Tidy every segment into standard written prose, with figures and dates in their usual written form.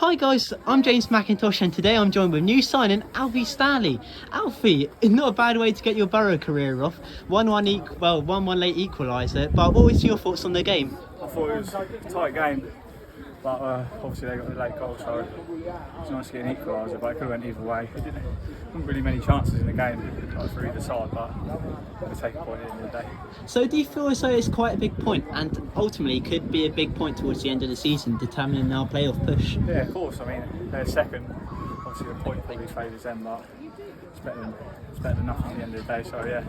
Hi guys, I'm James McIntosh and today I'm joined with new signing Alfie Stanley. Alfie, not a bad way to get your Borough career off. 1-1 late equaliser, but what was your thoughts on the game? I thought it was a tight game, but obviously they got the late goal, so it was nice to get an equaliser, but it could have went either way. There wasn't really many chances in the game for either side, but we'll take a point at the end of the day. So do you feel as though it's quite a big point and ultimately could be a big point towards the end of the season, determining our playoff push? Yeah, of course. I mean, they're second. Obviously, the point probably favours them, but it's better than nothing at the end of the day. So yeah.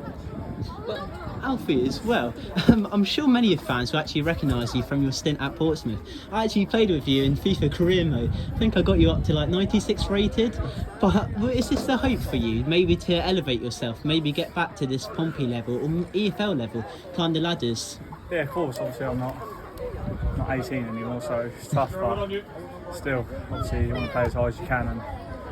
But Alfie as well, I'm sure many fans will actually recognise you from your stint at Portsmouth. I actually played with you in FIFA career mode. I think I got you up to like 96 rated. But is this the hope for you? Maybe to elevate yourself, maybe get back to this Pompey level or EFL level, climb the ladders? Yeah, of course. Obviously, I'm not 18 anymore, so it's tough. But still, obviously, you want to play as hard as you can, and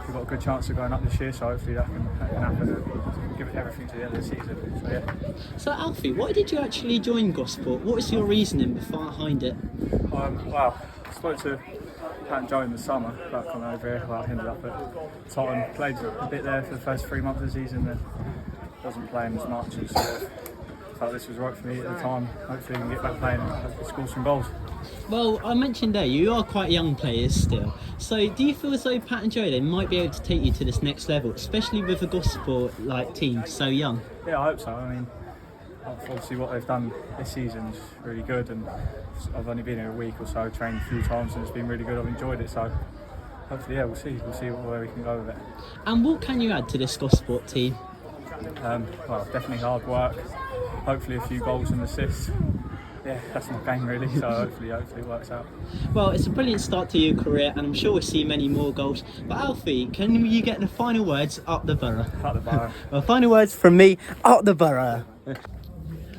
we've got a good chance of going up this year. So hopefully that can happen. And give it everything to the end of the season. So yeah. So Alfie, why did you actually join Gosport? What was your reasoning behind it? Well, I spoke to Pat and Joe in the summer about coming over here. Well, I ended up at Tottenham, played a bit there for the first 3 months of the season, then wasn't playing as much, and sort of felt this was right for me at the time. Hopefully we can get back playing and hopefully score some goals. Well, I mentioned there, you are quite young players still. So do you feel as though Pat and Joe, they might be able to take you to this next level, especially with a Gosport like team so young? Yeah, I hope so. I mean, obviously what they've done this season is really good, and I've only been here a week or so, trained a few times, and it's been really good. I've enjoyed it, so hopefully, yeah, we'll see where we can go with it. And what can you add to this Gosport team? Well, definitely hard work, hopefully a few goals and assists. Yeah, that's my game really, so hopefully it works out. Well, it's a brilliant start to your career and I'm sure we'll see many more goals. But Alfie, can you get the final words up the Borough? Up the Borough. Well, final words from me, up the Borough.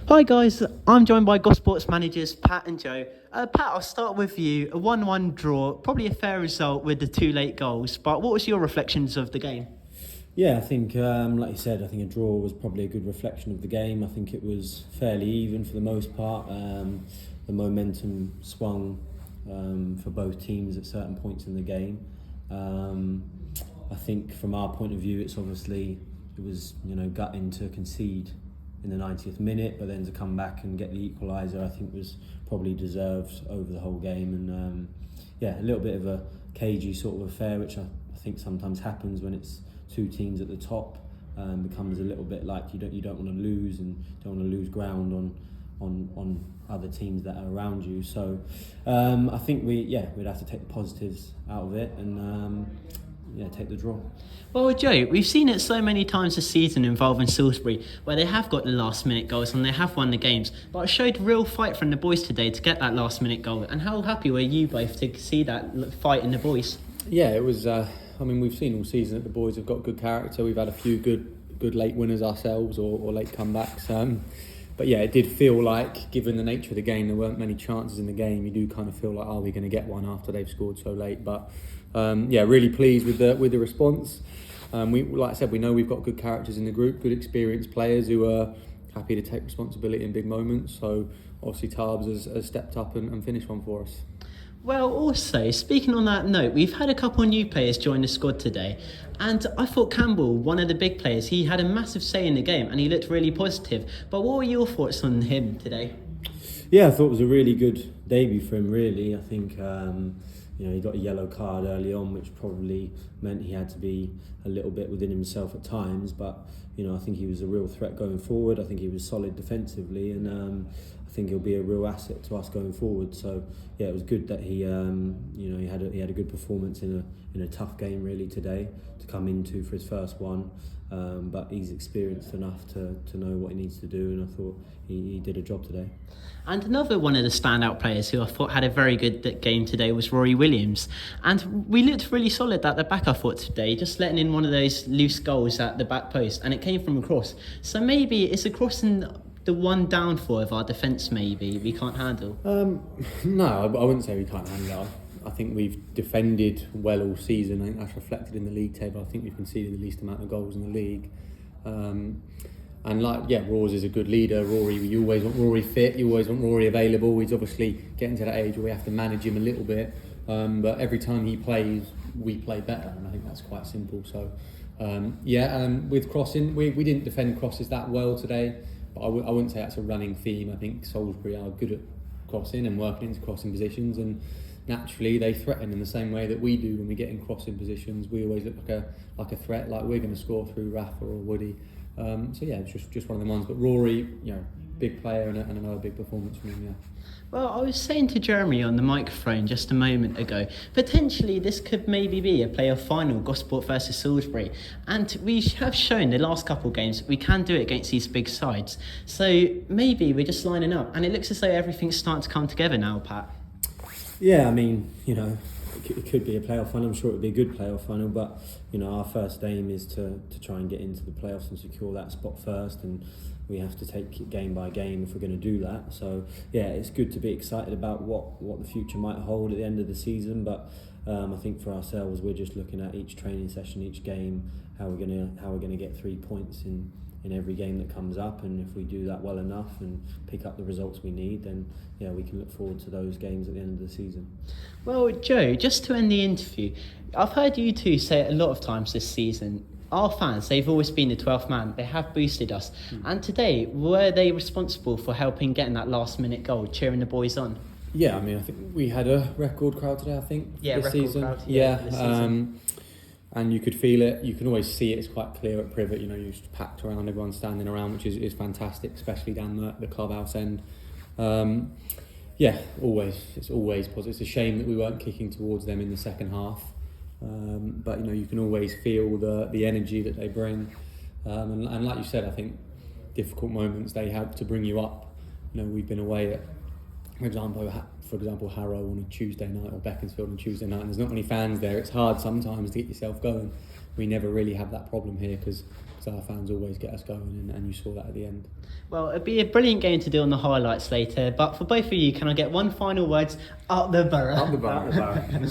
Hi guys, I'm joined by Gosport's managers Pat and Joe. Pat, I'll start with you. A 1-1 draw, probably a fair result with the 2 late goals, but what was your reflections of the game? Yeah, I think, like you said, I think a draw was probably a good reflection of the game. I think it was fairly even for the most part. The momentum swung for both teams at certain points in the game. I think from our point of view, it was gutting to concede in the 90th minute, but then to come back and get the equaliser, I think was probably deserved over the whole game. And a little bit of a cagey sort of affair, which I think sometimes happens when it's 2 teams at the top. Becomes a little bit like you don't want to lose and don't want to lose ground on other teams that are around you. So I think we'd have to take the positives out of it and take the draw. Well, Joe, we've seen it so many times this season involving Salisbury, where they have got the last minute goals and they have won the games. But it showed real fight from the boys today to get that last minute goal. And how happy were you both to see that fight in the boys? Yeah, it was. We've seen all season that the boys have got good character. We've had a few good late winners ourselves or late comebacks. But yeah, it did feel like, given the nature of the game, there weren't many chances in the game. You do kind of feel like, are we going to get one after they've scored so late? But really pleased with the response. Like I said, we know we've got good characters in the group, good experienced players who are happy to take responsibility in big moments. So obviously Tarbs has stepped up and finished one for us. Well, also, speaking on that note, we've had a couple of new players join the squad today. And I thought Campbell, one of the big players, he had a massive say in the game and he looked really positive. But what were your thoughts on him today? Yeah, I thought it was a really good debut for him, really. I think he got a yellow card early on, which probably meant he had to be a little bit within himself at times. But, I think he was a real threat going forward. I think he was solid defensively and I think he'll be a real asset to us going forward. So yeah, it was good that he had a good performance in a tough game really today to come into for his first one. But he's experienced enough to know what he needs to do, and I thought he did a job today. And another one of the standout players who I thought had a very good game today was Rory Williams. And we looked really solid at the back, I thought, today, just letting in one of those loose goals at the back post, and it came from a cross. So maybe it's a cross in the one downfall of our defence maybe we can't handle. No, I wouldn't say we can't handle it. I think we've defended well all season. I think that's reflected in the league table. I think we've conceded the least amount of goals in the league. Roars is a good leader. Rory, you always want Rory fit. You always want Rory available. He's obviously getting to that age where we have to manage him a little bit. but every time he plays, we play better, and I think that's quite simple. So, with crossing, we didn't defend crosses that well today, but I wouldn't say that's a running theme. I think Salisbury are good at crossing and working into crossing positions, and naturally they threaten in the same way that we do when we get in crossing positions. We always look like a threat, like we're going to score through Rafa or Woody. It's just one of the ones. But Rory, big player and another big performance from him. Well, I was saying to Jeremy on the microphone just a moment ago, potentially this could maybe be a playoff final, Gosport versus Salisbury. And we have shown the last couple of games we can do it against these big sides. So maybe we're just lining up. And it looks as though everything's starting to come together now, Pat. Yeah, I mean, it could be a playoff final. I'm sure it would be a good playoff final, but our first aim is to try and get into the playoffs and secure that spot first, and we have to take it game by game if we're going to do that. So yeah, it's good to be excited about what the future might hold at the end of the season, but I think for ourselves we're just looking at each training session, each game, how we're going to get 3 points in every game that comes up, and if we do that well enough and pick up the results we need, then we can look forward to those games at the end of the season. Well, Joe, just to end the interview, I've heard you two say it a lot of times this season. Our fans, they've always been the 12th man. They have boosted us. And today, were they responsible for helping getting that last-minute goal, cheering the boys on? Yeah, I mean, I think we had a record crowd today, I think, this season. Crowd, this season. And you could feel it. You can always see it. It's quite clear at Privet. You're just packed around, everyone standing around, which is fantastic, especially down the clubhouse end. It's always positive. It's a shame that we weren't kicking towards them in the second half. But you can always feel the energy that they bring, and like you said, I think difficult moments, they help to bring you up. We've been away at, for example, Harrow on a Tuesday night, or Beaconsfield on Tuesday night, and there's not many fans there. It's hard sometimes to get yourself going. We never really have that problem here because our fans always get us going, and you saw that at the end. Well, it'd be a brilliant game to do on the highlights later, but for both of you, can I get one final words? Up the borough. Up the borough.